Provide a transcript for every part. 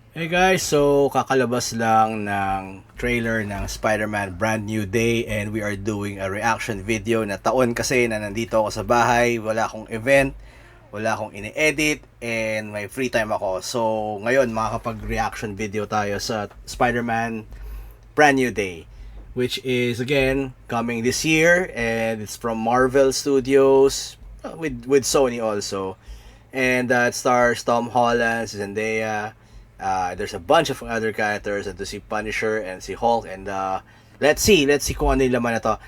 Hey guys, so kakalabas lang ng trailer ng Spider-Man Brand New Day and we are doing a reaction video na taon kasi na nandito ako sa bahay, wala akong event, wala akong ini-edit and may free time ako. So ngayon makakapag-reaction video tayo sa Spider-Man Brand New Day, which is again coming this year and it's from Marvel Studios with Sony also. And it stars Tom Holland, Zendaya. There's a bunch of other characters and to see Punisher and si Hulk and let's see kung ano yung laman na to.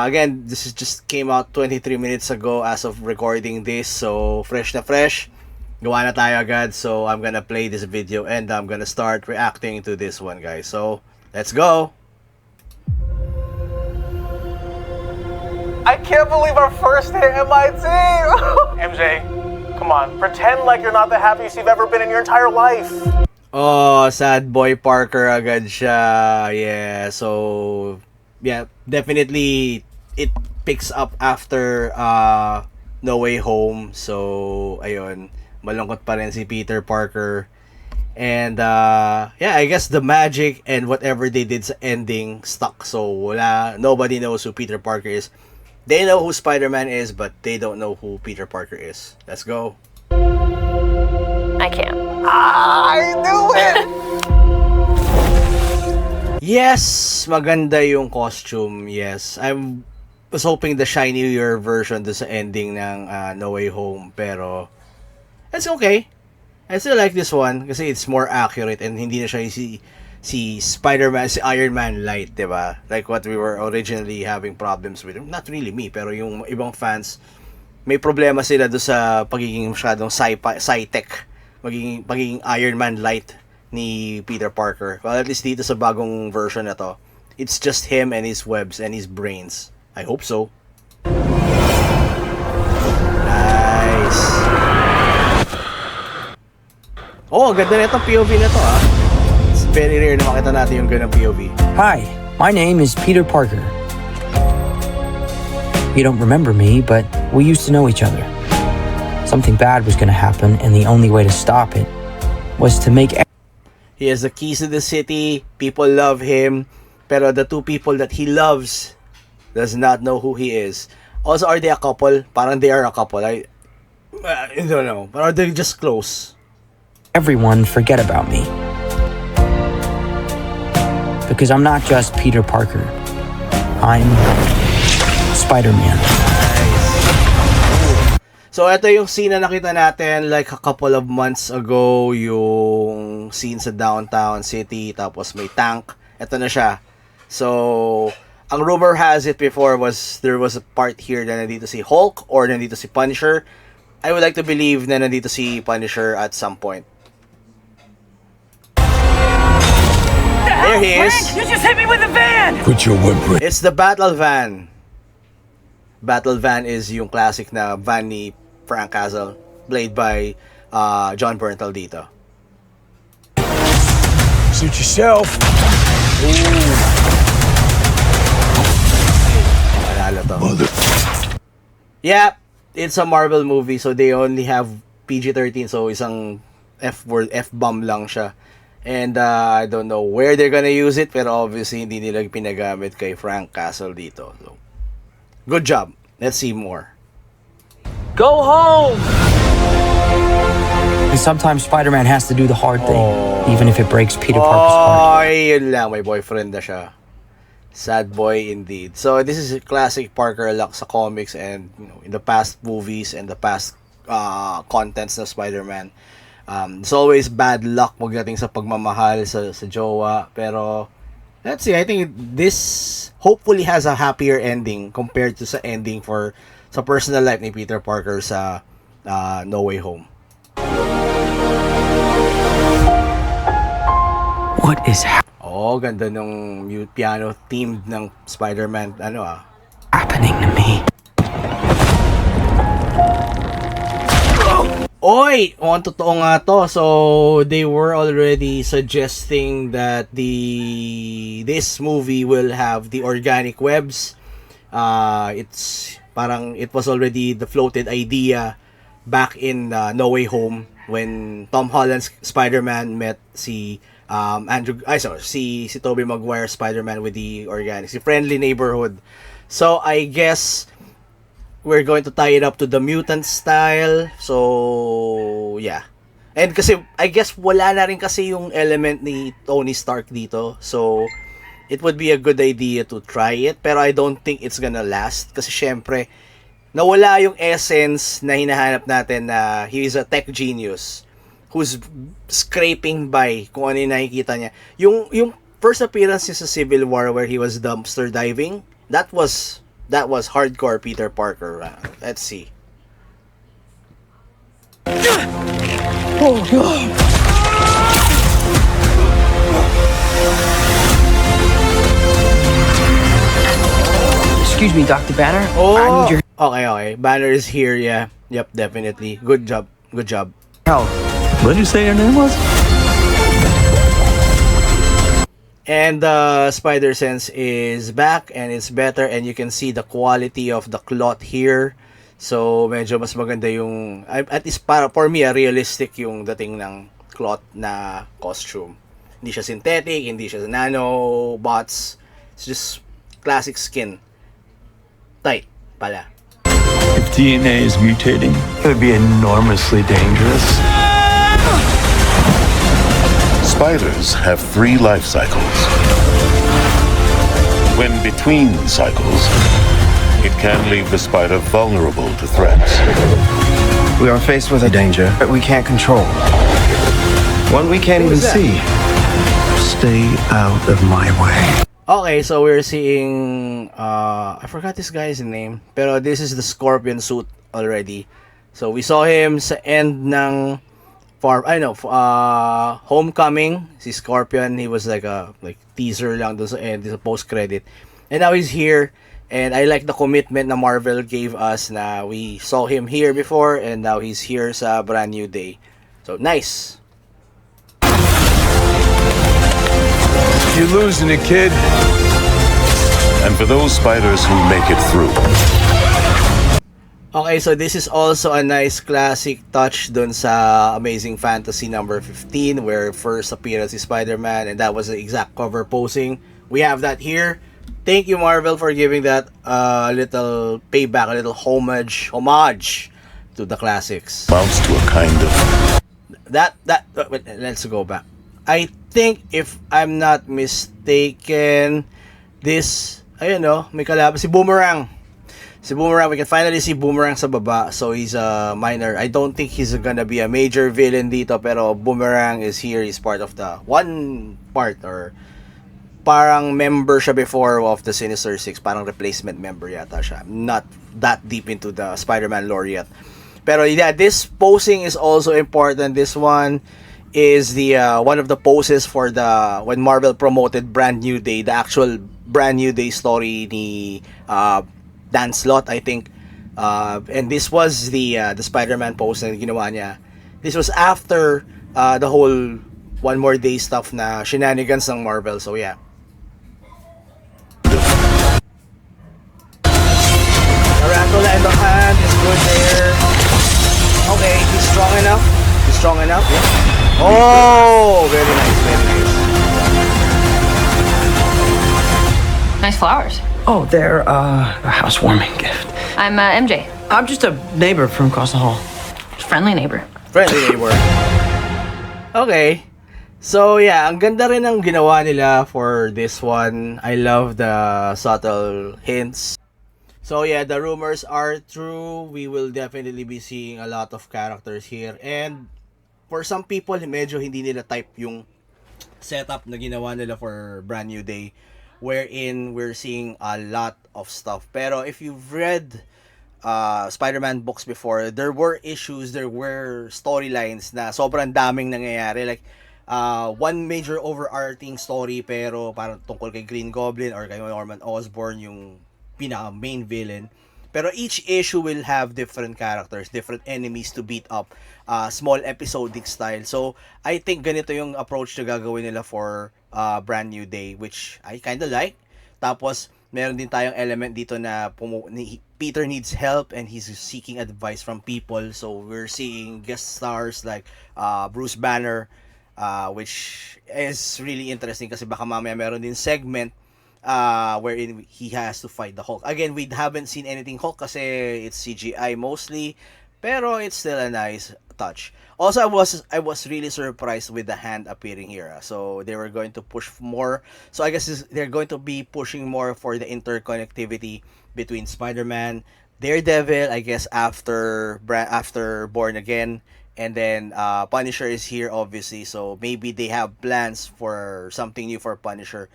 Again, this is just came out 23 minutes ago as of recording this, so fresh na fresh. Gawa na tayo agad, so I'm gonna play this video and I'm gonna start reacting to this one, guys. So let's go. I can't believe our first hit MIT! MJ, come on, pretend like you're not the happiest you've ever been in your entire life. Oh, sad boy Parker agad siya. Yeah, so yeah, definitely it picks up after No Way Home. So ayun, malungkot pa rin si Peter Parker. And yeah, I guess the magic and whatever they did sa ending stuck. So nobody knows who Peter Parker is. They know who Spider-Man is, but they don't know who Peter Parker is. Let's go. I can't. I knew it! Yes, maganda yung costume. Yes, I was hoping the shinier version do sa ending ng No Way Home, pero it's okay. I still like this one kasi it's more accurate and hindi na siya si Spider-Man, si Iron Man light, diba? Like what we were originally having problems with. Not really me, pero yung ibang fans, may problema sila do sa pagiging masyadong sci-tech, pagiging Iron Man light ni Peter Parker. Well, at least dito sa bagong version na to, it's just him and his webs and his brains. I hope so. Nice. Oh, ganda na itong POV na to, ah. It's very rare na makita natin yung ganang POV. Hi, my name is Peter Parker. You don't remember me, but we used to know each other. Something bad was going to happen, and the only way to stop it was to make... He has the keys to the city, people love him, pero the two people that he loves does not know who he is. Also, are they a couple? Parang they are a couple. I don't know. But are they just close? everyone forget about me. Because I'm not just Peter Parker. I'm Spider-Man. So, ito yung scene na nakita natin like a couple of months ago, yung scene sa downtown city, tapos may tank. Ito na siya. So, ang rumor has it before was there was a part here na nandito si Hulk or nandito si Punisher. I would like to believe na nandito si Punisher at some point. There he is. You just hit me with a van! Put your weapon. It's the Battle Van. Battle Van is yung classic na van ni Frank Castle, played by John Bernthal dito. Suit yourself. Malala to. Mother. Yeah, it's a Marvel movie, so they only have PG-13, so isang F-word, F-bomb lang siya. And I don't know where they're gonna use it, pero obviously hindi nila pinagamit kay Frank Castle dito. So, good job. Let's see more. Go home! And sometimes Spider-Man has to do the hard thing, even if it breaks Peter Parker's heart. Ay, yun lang, may boyfriend na siya. Sad boy indeed. So this is a classic Parker luck sa comics and in the past movies and the past contents ng Spider-Man. It's always bad luck pagdating sa pagmamahal sa jowa, pero let's see, I think this hopefully has a happier ending compared to sa ending for sa personal life ni Peter Parker sa No Way Home. What is Oh, ganda nung piano themed ng Spider-Man happening to me? Oy! Totoo nga to. So, they were already suggesting that this movie will have the organic webs. It's parang it was already the floated idea back in No Way Home when Tom Holland's Spider-Man met si si Tobey Maguire Spider-Man with the organic, si Friendly Neighborhood. So I guess we're going to tie it up to the mutant style. So yeah. And kasi I guess wala na rin kasi yung element ni Tony Stark dito. So it would be a good idea to try it, pero I don't think it's gonna last kasi syempre nawala yung essence na hinahanap natin na he is a tech genius who's scraping by kung ano yung nakikita niya. Yung first appearance niya sa Civil War where he was dumpster diving, that was hardcore Peter Parker. Let's see. Oh, God. Excuse me, Dr. Banner. Oh, I need your okay. Banner is here, yeah. Yep, definitely. Good job. help. What did you say your name was? And the Spider Sense is back and it's better, and you can see the quality of the cloth here. So medyo mas maganda yung, at least para for me, realistic yung dating ng cloth na costume. Hindi siya synthetic, hindi siya nanobots. It's just classic skin. Tight pala. If DNA is mutating, it would be enormously dangerous. Spiders have 3 life cycles. When between cycles, it can leave the spider vulnerable to threats. We are faced with a danger that we can't control. One we can't even see. Stay out of my way. Okay, so we're seeing I forgot this guy's name, pero this is the Scorpion suit already. So we saw him sa end ng Homecoming, si Scorpion. He was like a teaser lang doon sa end, sa post credit. And now he's here, and I like the commitment na Marvel gave us na we saw him here before and now he's here sa Brand New Day. So nice. You're losing it, kid. And for those spiders who make it through, Okay, so this is also a nice classic touch dun sa Amazing Fantasy number 15 where first appearance is Spider-Man, and that was the exact cover posing. We have that here. Thank you, Marvel, for giving that little payback, a little homage to the classics. amounts to a kind of Wait, let's go back. I think if I'm not mistaken, this, may kalaban si Boomerang. Si Boomerang, we can finally see Boomerang sa baba. So he's a minor. I don't think he's gonna be a major villain dito, pero Boomerang is here. He's part of the or parang member siya before of the Sinister Six. Parang replacement member yata siya. Not that deep into the Spider-Man lore yet. Pero yeah, this posing is also important. This one is the one of the poses for the when Marvel promoted Brand New Day, the actual Brand New Day story ni Dan Slott, I think. And this was the Spider-Man pose na ginawa niya. This was after the whole One More Day stuff na shenanigans ng Marvel. So yeah. Tarantula in the hand is good there. Okay, he's strong enough. Yeah. Oh, very nice. Nice flowers. Oh, they're a housewarming gift. I'm MJ. I'm just a neighbor from across the hall. Friendly neighbor. Friendly neighbor. Okay. So yeah, ang ganda rin ang ginawa nila for this one. I love the subtle hints. So yeah, the rumors are true. We will definitely be seeing a lot of characters here. And for some people, medyo hindi nila type yung setup na ginawa nila for Brand New Day, wherein we're seeing a lot of stuff. Pero if you've read Spider-Man books before, there were issues, there were storylines na sobrang daming nangyayari. Like, one major overarching story pero parang tungkol kay Green Goblin or kay Norman Osborn, yung pinaka-main villain. Pero each issue will have different characters, different enemies to beat up, small episodic style. So, I think ganito yung approach na gagawin nila for Brand New Day, which I kinda like. Tapos, meron din tayong element dito na Peter needs help and he's seeking advice from people. So we're seeing guest stars like Bruce Banner, which is really interesting kasi baka mamaya meron din segment wherein he has to fight the Hulk. Again, we haven't seen anything Hulk kasi it's CGI mostly, pero it's still a nice touch. Also, I was really surprised with the hand appearing here. So they were going to push more. So I guess they're going to be pushing more for the interconnectivity between Spider-Man, Daredevil, I guess after Born Again, and then Punisher is here obviously. So maybe they have plans for something new for Punisher.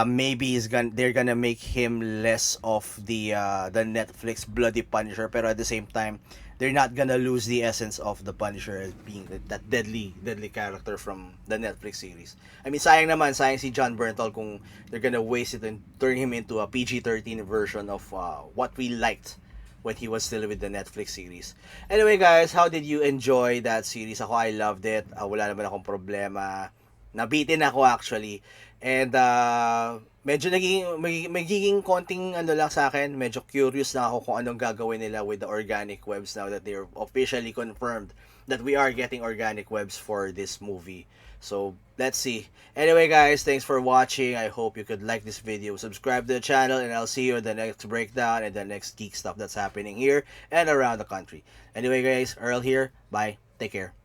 Maybe they're gonna make him less of the Netflix bloody Punisher, pero at the same time they're not gonna lose the essence of the Punisher as being that deadly character from the Netflix series. I mean, sayang si John Bernthal kung they're gonna waste it and turn him into a PG-13 version of what we liked when he was still with the Netflix series. Anyway guys, how did you enjoy that series? Ako, I loved it. Wala naman akong problema. Nabitin ako actually. And medyo magiging konting lang sa akin. Medyo curious na ako kung anong gagawin nila with the organic webs now that they're officially confirmed that we are getting organic webs for this movie. So let's see. Anyway guys, thanks for watching. I hope you could like this video, subscribe to the channel, and I'll see you in the next breakdown and the next geek stuff that's happening here and around the country. Anyway guys, Earl here. Bye. Take care.